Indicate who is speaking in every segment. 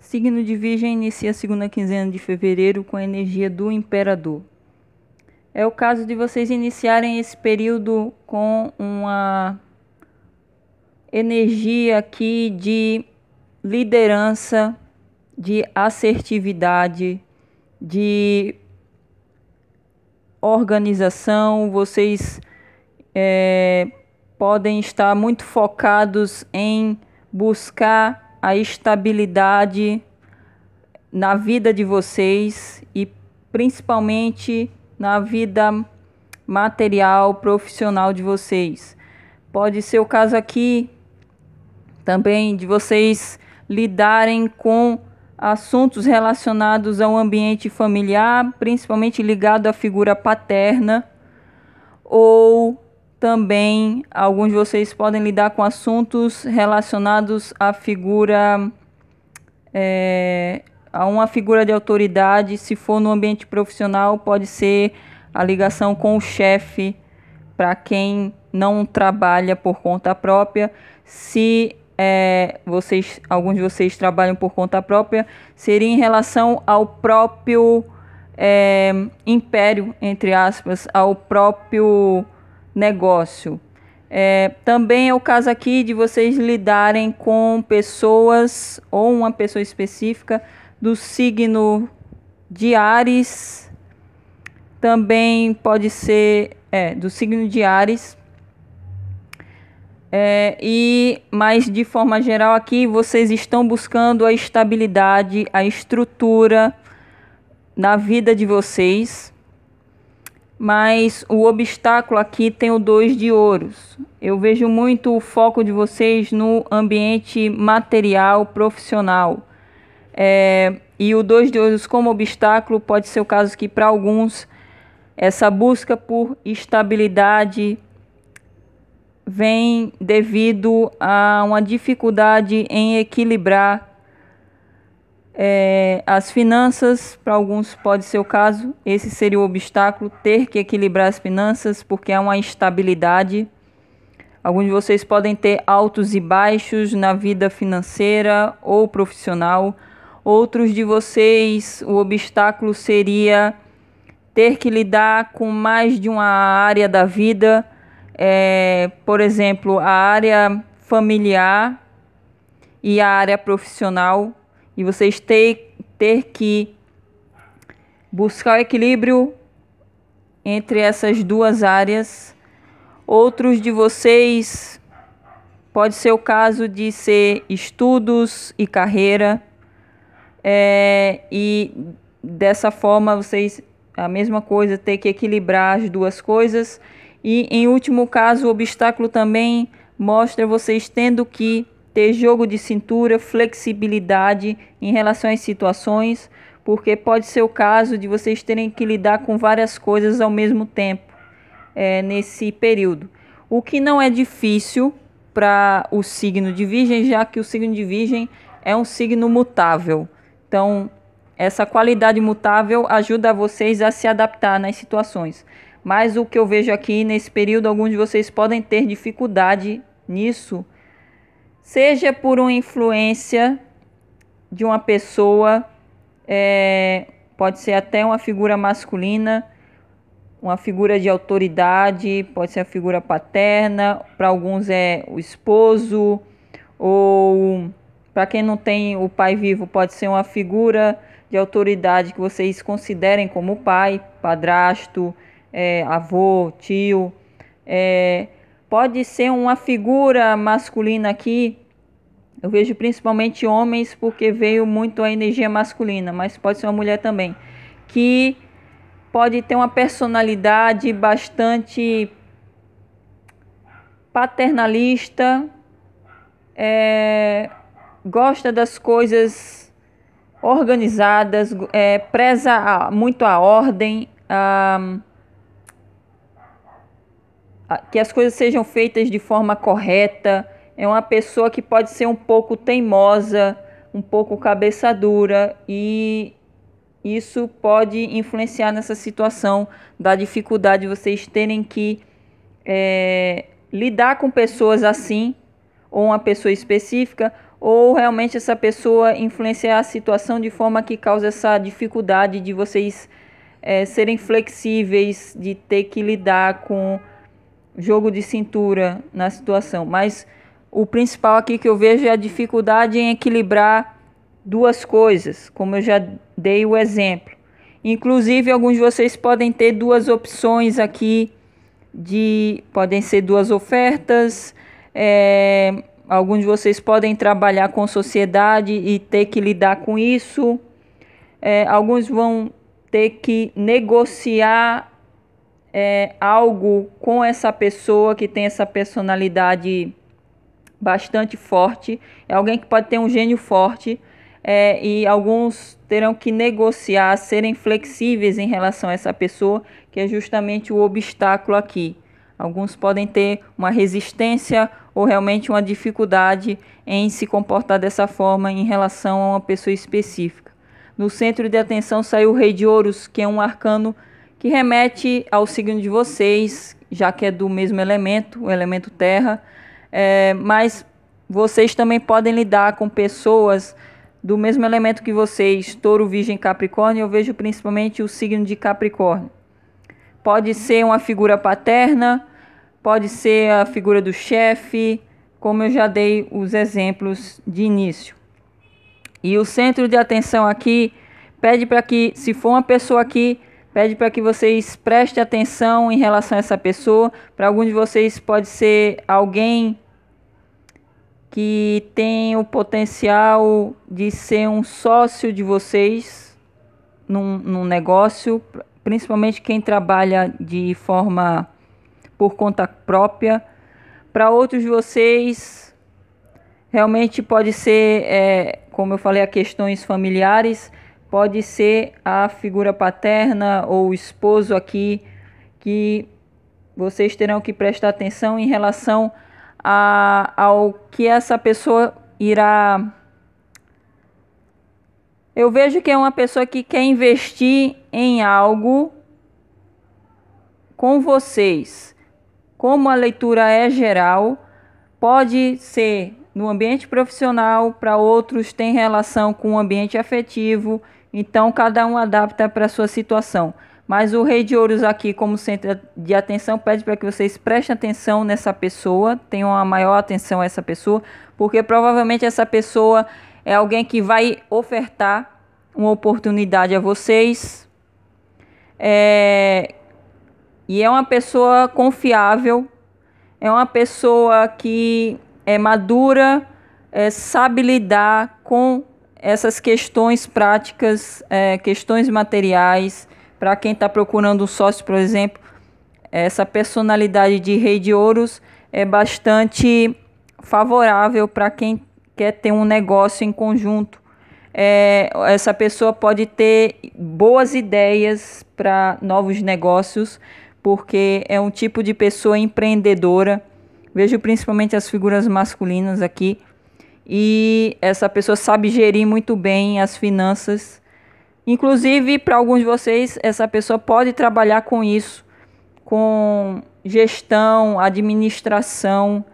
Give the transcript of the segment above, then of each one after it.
Speaker 1: Signo de Virgem inicia a segunda quinzena de fevereiro com a energia do Imperador. É o caso de vocês iniciarem esse período com uma energia aqui de liderança, de assertividade, de organização. Vocês podem estar muito focados em buscar a estabilidade na vida de vocês e principalmente na vida material, profissional de vocês. Pode ser o caso aqui também de vocês lidarem com assuntos relacionados ao ambiente familiar, principalmente ligado à figura paterna, ou também alguns de vocês podem lidar com assuntos relacionados à figura, a uma figura de autoridade. Se for no ambiente profissional, pode ser a ligação com o chefe, para quem não trabalha por conta própria. Se alguns de vocês trabalham por conta própria, seria em relação ao próprio império, entre aspas, ao próprio negócio. Também é o caso aqui de vocês lidarem com pessoas ou uma pessoa específica do signo de Áries. Também pode ser do signo de Áries. Mas de forma geral aqui vocês estão buscando a estabilidade, a estrutura na vida de vocês. Mas o obstáculo aqui tem o 2 de ouros. Eu vejo muito o foco de vocês no ambiente material, profissional. E o 2 de ouros como obstáculo pode ser o caso que para alguns essa busca por estabilidade vem devido a uma dificuldade em equilibrar as finanças. Para alguns pode ser o caso, esse seria o obstáculo, ter que equilibrar as finanças porque há uma instabilidade. Alguns de vocês podem ter altos e baixos na vida financeira ou profissional. Outros de vocês, o obstáculo seria ter que lidar com mais de uma área da vida. Por exemplo, a área familiar e a área profissional, e vocês ter que buscar o equilíbrio entre essas duas áreas. Outros de vocês pode ser o caso de ser estudos e carreira, e dessa forma vocês, a mesma coisa, ter que equilibrar as duas coisas. E em último caso, o obstáculo também mostra vocês tendo que ter jogo de cintura, flexibilidade em relação às situações, porque pode ser o caso de vocês terem que lidar com várias coisas ao mesmo tempo nesse período. O que não é difícil para o signo de Virgem, já que o signo de Virgem é um signo mutável. Então, essa qualidade mutável ajuda vocês a se adaptar nas situações. Mas o que eu vejo aqui nesse período, alguns de vocês podem ter dificuldade nisso, seja por uma influência de uma pessoa, pode ser até uma figura masculina, uma figura de autoridade, pode ser a figura paterna, para alguns é o esposo, ou para quem não tem o pai vivo, pode ser uma figura de autoridade que vocês considerem como pai, padrasto, avô, tio. Pode ser uma figura masculina aqui. Eu vejo principalmente homens porque veio muito a energia masculina, mas pode ser uma mulher também, que pode ter uma personalidade bastante paternalista, gosta das coisas organizadas, preza muito a ordem, que as coisas sejam feitas de forma correta. É uma pessoa que pode ser um pouco teimosa, um pouco cabeça dura, e isso pode influenciar nessa situação da dificuldade de vocês terem que lidar com pessoas assim, ou uma pessoa específica, ou realmente essa pessoa influenciar a situação de forma que causa essa dificuldade de vocês serem flexíveis, de ter que lidar com jogo de cintura na situação. Mas o principal aqui que eu vejo é a dificuldade em equilibrar duas coisas, como eu já dei o exemplo. Inclusive, alguns de vocês podem ter duas opções aqui, podem ser duas ofertas, alguns de vocês podem trabalhar com sociedade e ter que lidar com isso. Alguns vão ter que negociar algo com essa pessoa que tem essa personalidade bastante forte. É alguém que pode ter um gênio forte, e alguns terão que negociar, serem flexíveis em relação a essa pessoa, que é justamente o obstáculo aqui. Alguns podem ter uma resistência ou realmente uma dificuldade em se comportar dessa forma em relação a uma pessoa específica. No centro de atenção saiu o Rei de Ouros, que é um arcano que remete ao signo de vocês, já que é do mesmo elemento, o elemento terra. Mas vocês também podem lidar com pessoas do mesmo elemento que vocês, touro, virgem, capricórnio. Eu vejo principalmente o signo de Capricórnio. Pode ser uma figura paterna, pode ser a figura do chefe, como eu já dei os exemplos de início. E o centro de atenção aqui pede para que, se for uma pessoa aqui, pede para que vocês prestem atenção em relação a essa pessoa. Para alguns de vocês pode ser alguém que tem o potencial de ser um sócio de vocês num negócio, principalmente quem trabalha de forma por conta própria. Para outros de vocês, realmente pode ser, como eu falei, a questões familiares, pode ser a figura paterna ou o esposo aqui, que vocês terão que prestar atenção em relação ao que essa pessoa irá. Eu vejo que é uma pessoa que quer investir em algo com vocês. Como a leitura é geral, pode ser no ambiente profissional, para outros tem relação com o ambiente afetivo, então cada um adapta para a sua situação. Mas o Rei de Ouros aqui, como centro de atenção, pede para que vocês prestem atenção nessa pessoa, tenham a maior atenção a essa pessoa, porque provavelmente essa pessoa é alguém que vai ofertar uma oportunidade a vocês. E é uma pessoa confiável, é uma pessoa que é madura, sabe lidar com essas questões práticas, questões materiais. Para quem está procurando um sócio, por exemplo, essa personalidade de Rei de Ouros é bastante favorável para quem quer ter um negócio em conjunto. Essa pessoa pode ter boas ideias para novos negócios, porque é um tipo de pessoa empreendedora. Vejo principalmente as figuras masculinas aqui. E essa pessoa sabe gerir muito bem as finanças. Inclusive, para alguns de vocês, essa pessoa pode trabalhar com isso, com gestão, administração,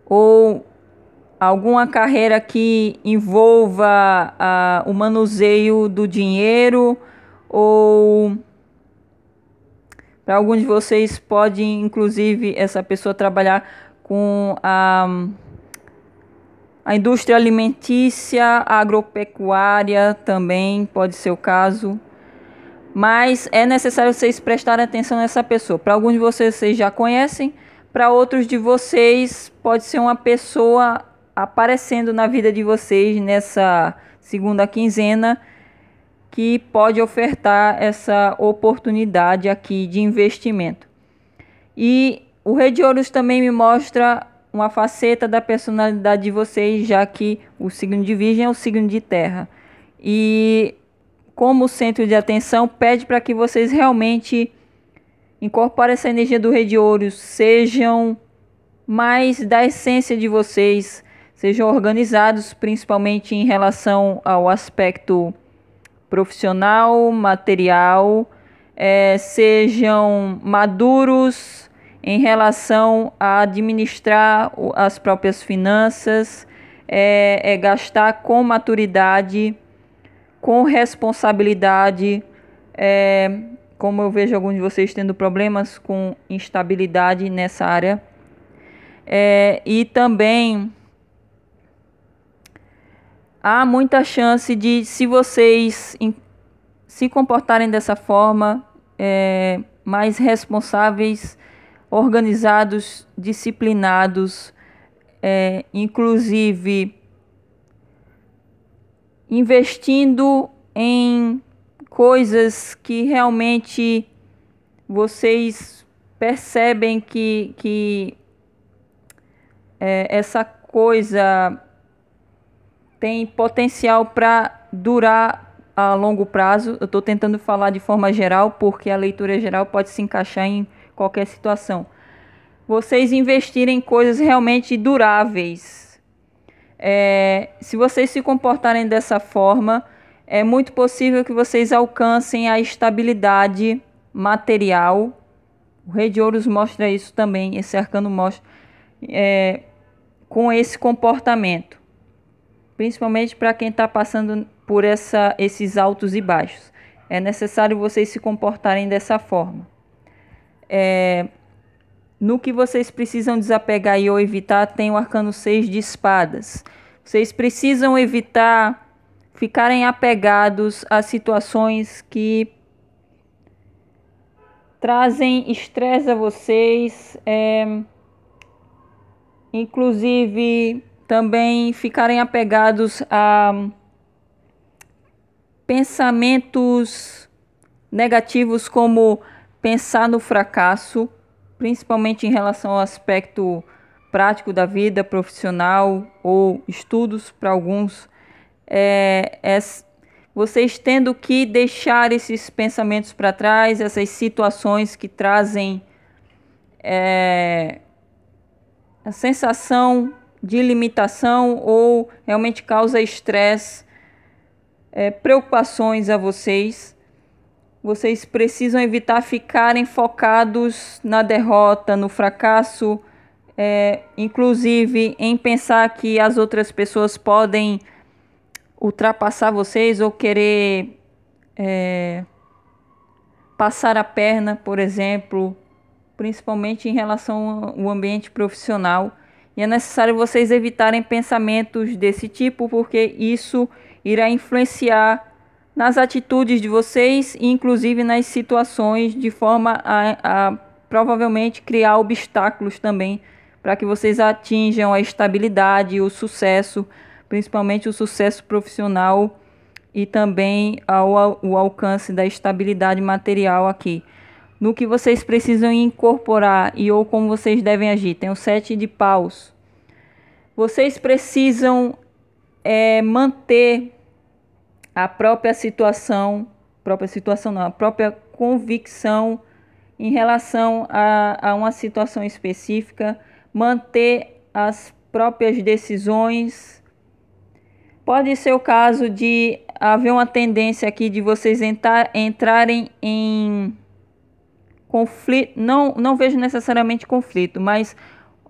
Speaker 1: ou alguma carreira que envolva o manuseio do dinheiro, ou para alguns de vocês pode, inclusive, essa pessoa trabalhar com a indústria alimentícia, agropecuária também pode ser o caso. Mas é necessário vocês prestarem atenção nessa pessoa. Para alguns de vocês já conhecem, para outros de vocês pode ser uma pessoa aparecendo na vida de vocês nessa segunda quinzena, que pode ofertar essa oportunidade aqui de investimento. E o Rei de Ouros também me mostra uma faceta da personalidade de vocês, já que o signo de Virgem é o signo de terra. E como centro de atenção, pede para que vocês realmente incorporem essa energia do Rei de Ouros, sejam mais da essência de vocês, sejam organizados, principalmente em relação ao aspecto profissional, material, sejam maduros em relação a administrar as próprias finanças, gastar com maturidade, com responsabilidade. Como eu vejo alguns de vocês tendo problemas com instabilidade nessa área. E também há muita chance de, se vocês se comportarem dessa forma, mais responsáveis, organizados, disciplinados, inclusive investindo em coisas que realmente vocês percebem que essa coisa tem potencial para durar a longo prazo. Eu estou tentando falar de forma geral, porque a leitura geral pode se encaixar em qualquer situação. Vocês investirem em coisas realmente duráveis. Se vocês se comportarem dessa forma, é muito possível que vocês alcancem a estabilidade material. O Rei de Ouros mostra isso também, esse arcano mostra, com esse comportamento. Principalmente para quem está passando por esses altos e baixos. É necessário vocês se comportarem dessa forma. No que vocês precisam desapegar ou evitar, tem o arcano 6 de espadas. Vocês precisam evitar ficarem apegados a situações que trazem estresse a vocês, inclusive também ficarem apegados a pensamentos negativos, como pensar no fracasso, principalmente em relação ao aspecto prático da vida profissional ou estudos para alguns. Vocês tendo que deixar esses pensamentos para trás, essas situações que trazem a sensação de limitação ou realmente causa estresse, preocupações a vocês. Vocês precisam evitar ficarem focados na derrota, no fracasso, inclusive em pensar que as outras pessoas podem ultrapassar vocês ou querer passar a perna, por exemplo, principalmente em relação ao ambiente profissional. E é necessário vocês evitarem pensamentos desse tipo, porque isso irá influenciar nas atitudes de vocês e inclusive nas situações, de forma a provavelmente criar obstáculos também para que vocês atinjam a estabilidade e o sucesso, principalmente o sucesso profissional e também o alcance da estabilidade material aqui. No que vocês precisam incorporar ou como vocês devem agir. Tem o 7 de paus. Vocês precisam manter a própria situação, a própria convicção em relação a uma situação específica, manter as próprias decisões. Pode ser o caso de haver uma tendência aqui de vocês entrarem em conflito, não vejo necessariamente conflito, mas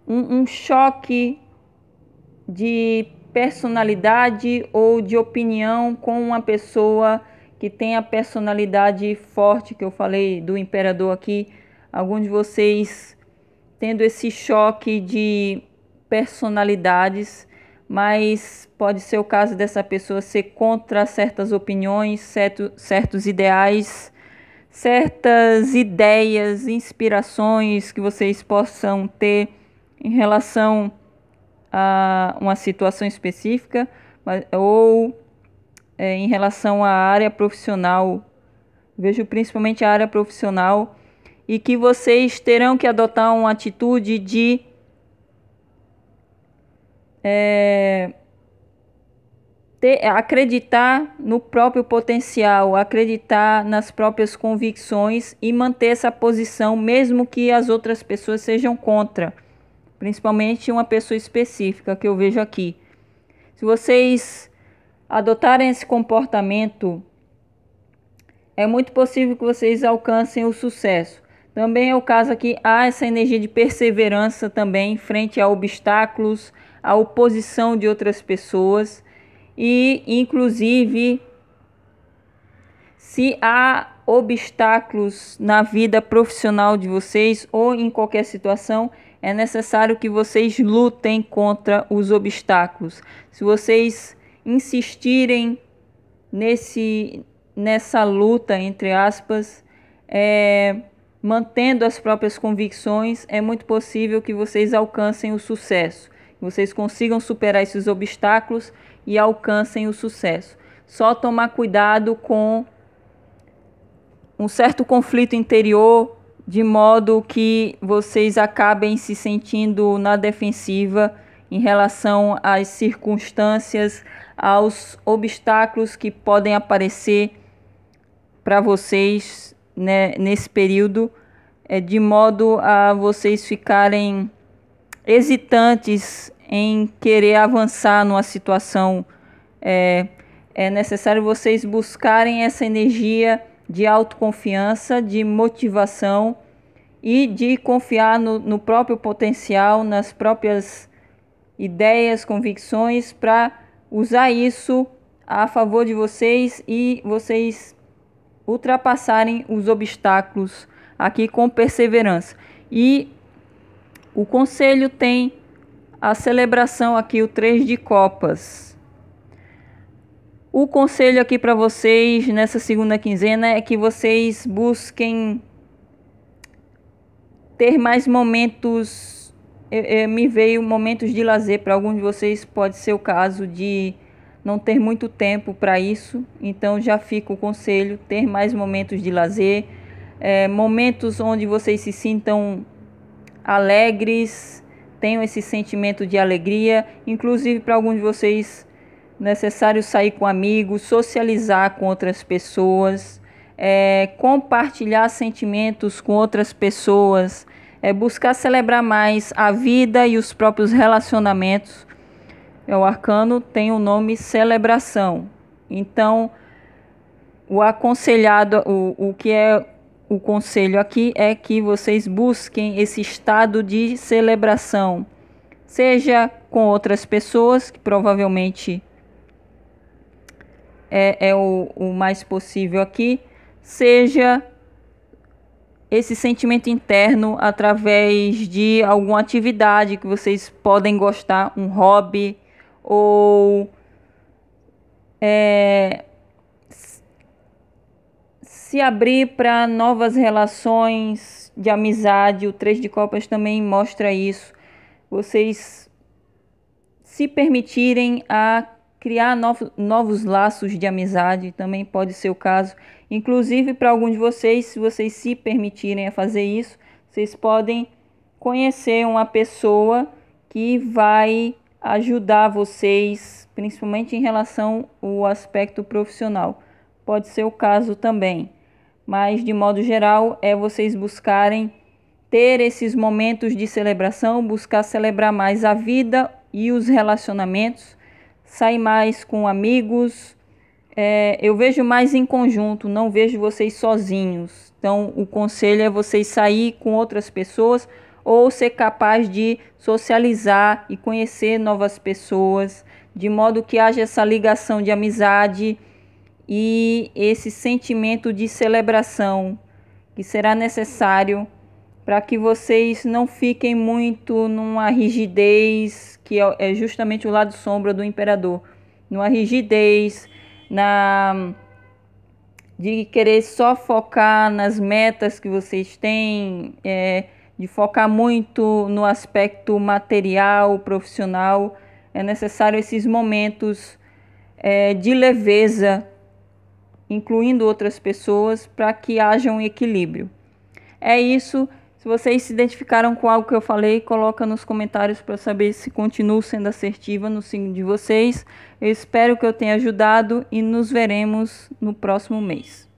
Speaker 1: um choque de personalidade ou de opinião com uma pessoa que tem a personalidade forte, que eu falei do imperador aqui. Alguns de vocês tendo esse choque de personalidades, mas pode ser o caso dessa pessoa ser contra certas opiniões, certos ideais, certas ideias, inspirações que vocês possam ter em relação a uma situação específica, ou em relação à área profissional. Vejo principalmente a área profissional, e que vocês terão que adotar uma atitude de acreditar no próprio potencial, acreditar nas próprias convicções e manter essa posição, mesmo que as outras pessoas sejam contra, principalmente uma pessoa específica que eu vejo aqui. Se vocês adotarem esse comportamento, é muito possível que vocês alcancem o sucesso. Também é o caso aqui, há essa energia de perseverança também frente a obstáculos, a oposição de outras pessoas e, inclusive, se há obstáculos na vida profissional de vocês ou em qualquer situação, é necessário que vocês lutem contra os obstáculos. Se vocês insistirem nessa luta, entre aspas, mantendo as próprias convicções, é muito possível que vocês alcancem o sucesso. Que vocês consigam superar esses obstáculos e alcancem o sucesso. Só tomar cuidado com um certo conflito interior, de modo que vocês acabem se sentindo na defensiva em relação às circunstâncias, aos obstáculos que podem aparecer para vocês, né, nesse período, de modo a vocês ficarem hesitantes em querer avançar numa situação. É necessário vocês buscarem essa energia de autoconfiança, de motivação e de confiar no próprio potencial, nas próprias ideias, convicções, para usar isso a favor de vocês e vocês ultrapassarem os obstáculos aqui com perseverança. E o conselho tem a celebração aqui, o 3 de copas. O conselho aqui para vocês nessa segunda quinzena é que vocês busquem ter mais momentos. Me veio momentos de lazer. Para alguns de vocês pode ser o caso de não ter muito tempo para isso. Então já fica o conselho, ter mais momentos de lazer. Momentos onde vocês se sintam alegres, tenham esse sentimento de alegria. Inclusive para alguns de vocês necessário sair com amigos, socializar com outras pessoas, compartilhar sentimentos com outras pessoas, buscar celebrar mais a vida e os próprios relacionamentos. O arcano tem o nome celebração. Então, o aconselhado, o que é o conselho aqui é que vocês busquem esse estado de celebração, seja com outras pessoas, que provavelmente é o mais possível aqui, seja esse sentimento interno através de alguma atividade que vocês podem gostar, um hobby, ou se abrir para novas relações de amizade. O 3 de copas também mostra isso. Vocês se permitirem a criar novos laços de amizade, também pode ser o caso. Inclusive, para alguns de vocês, se vocês se permitirem a fazer isso, vocês podem conhecer uma pessoa que vai ajudar vocês, principalmente em relação ao aspecto profissional. Pode ser o caso também. Mas, de modo geral, vocês buscarem ter esses momentos de celebração, buscar celebrar mais a vida e os relacionamentos, sair mais com amigos. Eu vejo mais em conjunto, não vejo vocês sozinhos. Então, o conselho é vocês sair com outras pessoas ou ser capaz de socializar e conhecer novas pessoas, de modo que haja essa ligação de amizade e esse sentimento de celebração que será necessário para que vocês não fiquem muito numa rigidez, que é justamente o lado sombra do imperador, numa rigidez, de querer só focar nas metas que vocês têm, de focar muito no aspecto material, profissional. É necessário esses momentos de leveza, incluindo outras pessoas, para que haja um equilíbrio. É isso. Se vocês se identificaram com algo que eu falei, coloca nos comentários para saber se continuo sendo assertiva no signo de vocês. Eu espero que eu tenha ajudado e nos veremos no próximo mês.